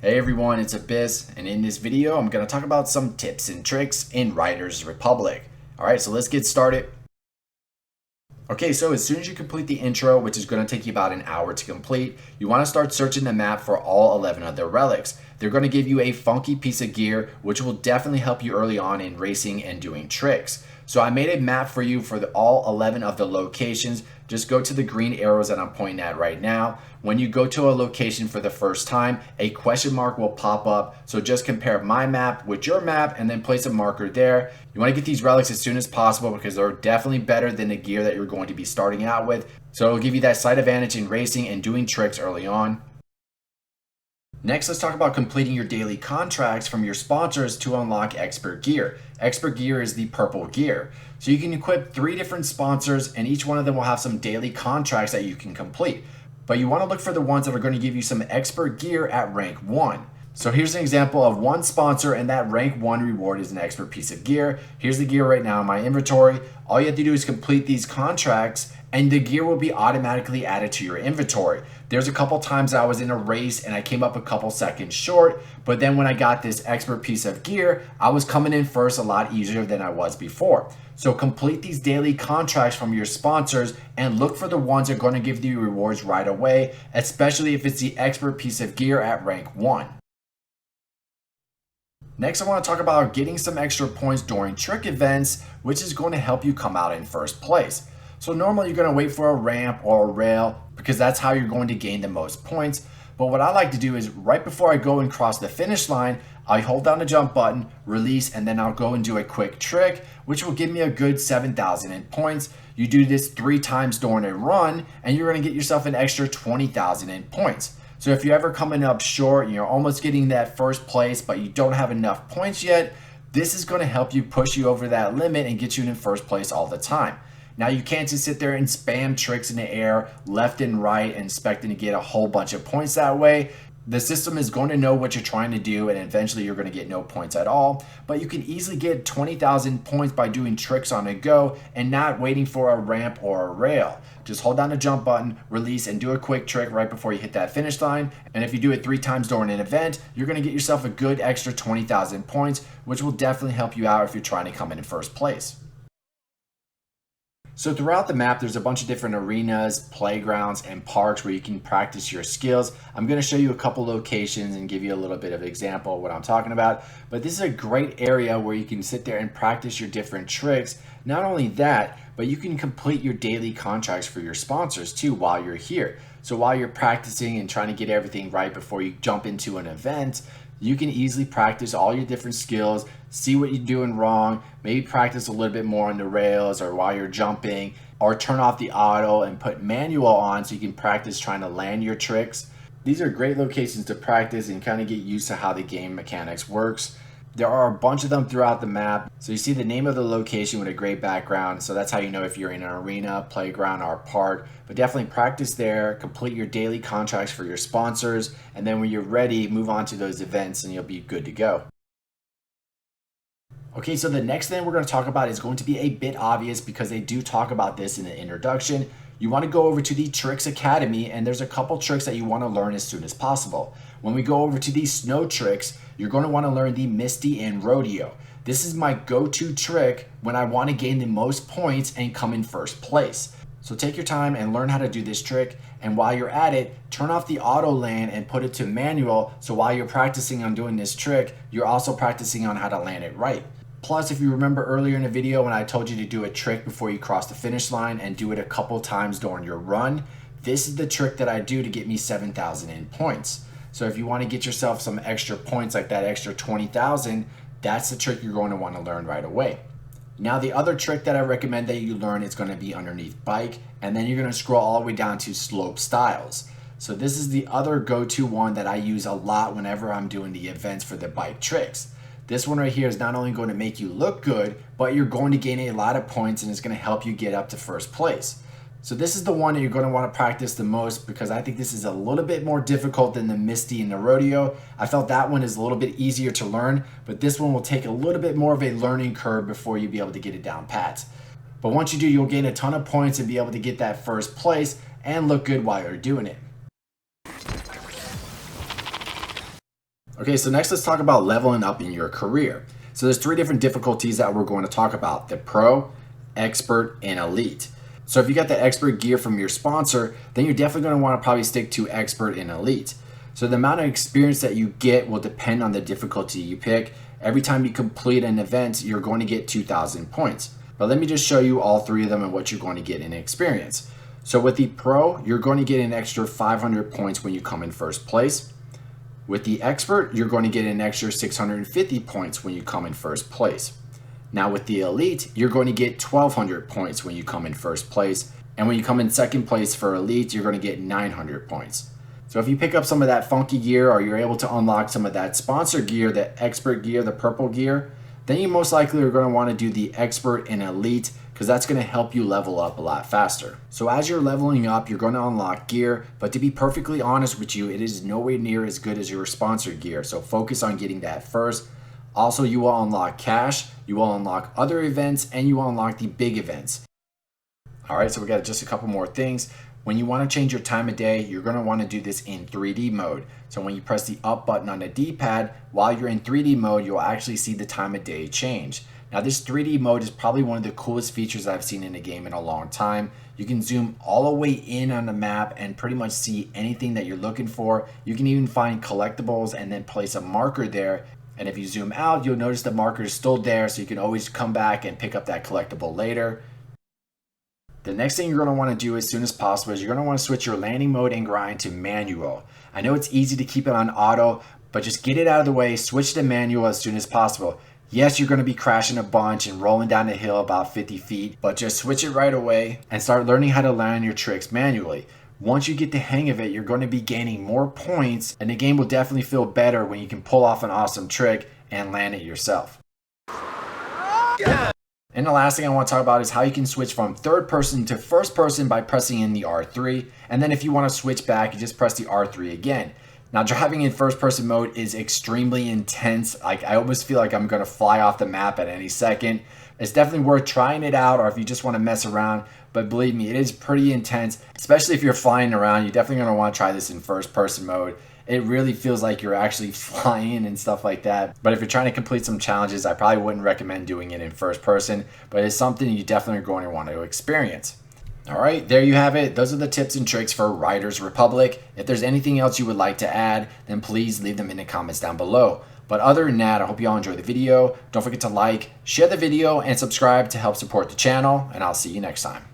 Hey everyone, it's Abyss, and in this video I'm going to talk about some tips and tricks in Riders Republic. Alright, so let's get started. Okay, so as soon as you complete the intro, which is going to take you about an hour to complete, you want to start searching the map for all 11 of the relics. They're going to give you a funky piece of gear, which will definitely help you early on in racing and doing tricks. So I made a map for you for all 11 of the locations. Just go to the green arrows that I'm pointing at right now. When you go to a location for the first time, a question mark will pop up. So just compare my map with your map and then place a marker there. You want to get these relics as soon as possible because they're definitely better than the gear that you're going to be starting out with. So it'll give you that slight advantage in racing and doing tricks early on. Next, let's talk about completing your daily contracts from your sponsors to unlock expert gear. Expert gear is the purple gear. So you can equip 3 different sponsors and each one of them will have some daily contracts that you can complete. But you want to look for the ones that are going to give you some expert gear at rank 1. So here's an example of one sponsor and that rank 1 reward is an expert piece of gear. Here's the gear right now in my inventory. All you have to do is complete these contracts and the gear will be automatically added to your inventory. There's a couple times I was in a race and I came up a couple seconds short, but then when I got this expert piece of gear, I was coming in first a lot easier than I was before. So complete these daily contracts from your sponsors and look for the ones that are going to give you rewards right away, especially if it's the expert piece of gear at rank 1. Next, I want to talk about getting some extra points during trick events, which is going to help you come out in first place. So normally you're going to wait for a ramp or a rail because that's how you're going to gain the most points. But what I like to do is right before I go and cross the finish line, I hold down the jump button, release, and then I'll go and do a quick trick, which will give me a good 7,000 in points. You do this 3 times during a run, and you're going to get yourself an extra 20,000 in points. So if you're ever coming up short and you're almost getting that first place, but you don't have enough points yet, this is going to help you push you over that limit and get you in first place all the time. Now you can't just sit there and spam tricks in the air left and right and expecting to get a whole bunch of points that way. The system is going to know what you're trying to do and eventually you're going to get no points at all. But you can easily get 20,000 points by doing tricks on a go and not waiting for a ramp or a rail. Just hold down the jump button, release, and do a quick trick right before you hit that finish line. And if you do it 3 times during an event, you're going to get yourself a good extra 20,000 points, which will definitely help you out if you're trying to come in first place. So throughout the map, there's a bunch of different arenas, playgrounds, and parks where you can practice your skills. I'm going to show you a couple locations and give you a little bit of an example of what I'm talking about. But this is a great area where you can sit there and practice your different tricks. Not only that, but you can complete your daily contracts for your sponsors too while you're here. So while you're practicing and trying to get everything right before you jump into an event, you can easily practice all your different skills, see what you're doing wrong, maybe practice a little bit more on the rails or while you're jumping, or turn off the auto and put manual on so you can practice trying to land your tricks. These are great locations to practice and kind of get used to how the game mechanics works. There are a bunch of them throughout the map. So you see the name of the location with a great background. So that's how you know if you're in an arena, playground, or park. But definitely practice there, complete your daily contracts for your sponsors, and then when you're ready, move on to those events and you'll be good to go. Okay, so the next thing we're going to talk about is going to be a bit obvious because they do talk about this in the introduction. You want to go over to the Tricks Academy and there's a couple tricks that you want to learn as soon as possible. When we go over to these snow tricks, you're going to want to learn the Misty and Rodeo. This is my go-to trick when I want to gain the most points and come in first place. So take your time and learn how to do this trick, and while you're at it, turn off the auto land and put it to manual, so while you're practicing on doing this trick, you're also practicing on how to land it right. Plus, if you remember earlier in the video when I told you to do a trick before you cross the finish line and do it a couple times during your run, this is the trick that I do to get me 7,000 in points. So if you want to get yourself some extra points like that extra 20,000, that's the trick you're going to want to learn right away. Now the other trick that I recommend that you learn is going to be underneath bike, and then you're going to scroll all the way down to slope styles. So this is the other go-to one that I use a lot whenever I'm doing the events for the bike tricks. This one right here is not only going to make you look good, but you're going to gain a lot of points and it's going to help you get up to first place. So this is the one that you're going to want to practice the most because I think this is a little bit more difficult than the Misty and the Rodeo. I felt that one is a little bit easier to learn, but this one will take a little bit more of a learning curve before you be able to get it down pat. But once you do, you'll gain a ton of points and be able to get that first place and look good while you're doing it. Okay, so next let's talk about leveling up in your career. So there's 3 different difficulties that we're going to talk about: the Pro, Expert, and Elite. So if you got the Expert gear from your sponsor, then you're definitely going to want to probably stick to Expert and Elite. So the amount of experience that you get will depend on the difficulty you pick. Every time you complete an event, you're going to get 2,000 points. But let me just show you all 3 of them and what you're going to get in experience. So with the Pro, you're going to get an extra 500 points when you come in first place. With the Expert, you're going to get an extra 650 points when you come in first place. Now with the Elite, you're going to get 1,200 points when you come in first place. And when you come in second place for Elite, you're going to get 900 points. So if you pick up some of that funky gear, or you're able to unlock some of that sponsor gear, the Expert gear, the purple gear, then you most likely are going to want to do the Expert and Elite, because that's going to help you level up a lot faster. So as you're leveling up, you're going to unlock gear, but to be perfectly honest with you, it is nowhere near as good as your sponsored gear. So focus on getting that first. Also, you will unlock cash, you will unlock other events, and you will unlock the big events. All right, so we got just a couple more things. When you want to change your time of day, you're going to want to do this in 3D mode. So when you press the up button on the D-pad, while you're in 3D mode, you'll actually see the time of day change. Now this 3D mode is probably one of the coolest features I've seen in a game in a long time. You can zoom all the way in on the map and pretty much see anything that you're looking for. You can even find collectibles and then place a marker there. And if you zoom out, you'll notice the marker is still there, so you can always come back and pick up that collectible later. The next thing you're going to want to do as soon as possible is you're going to want to switch your landing mode and grind to manual. I know it's easy to keep it on auto, but just get it out of the way, switch to manual as soon as possible. Yes, you're going to be crashing a bunch and rolling down the hill about 50 feet, but just switch it right away and start learning how to land your tricks manually. Once you get the hang of it, you're going to be gaining more points, and the game will definitely feel better when you can pull off an awesome trick and land it yourself. Yeah. And the last thing I want to talk about is how you can switch from third person to first person by pressing in the R3. And then if you want to switch back, you just press the R3 again. Now driving in first person mode is extremely intense. Like, I almost feel like I'm going to fly off the map at any second. It's definitely worth trying it out, or if you just want to mess around. But believe me, it is pretty intense, especially if you're flying around. You're definitely going to want to try this in first person mode. It really feels like you're actually flying and stuff like that. But if you're trying to complete some challenges, I probably wouldn't recommend doing it in first person, but it's something you definitely are going to want to experience. All right, there you have it. Those are the tips and tricks for Riders Republic. If there's anything else you would like to add, then please leave them in the comments down below. But other than that, I hope you all enjoyed the video. Don't forget to like, share the video, and subscribe to help support the channel, and I'll see you next time.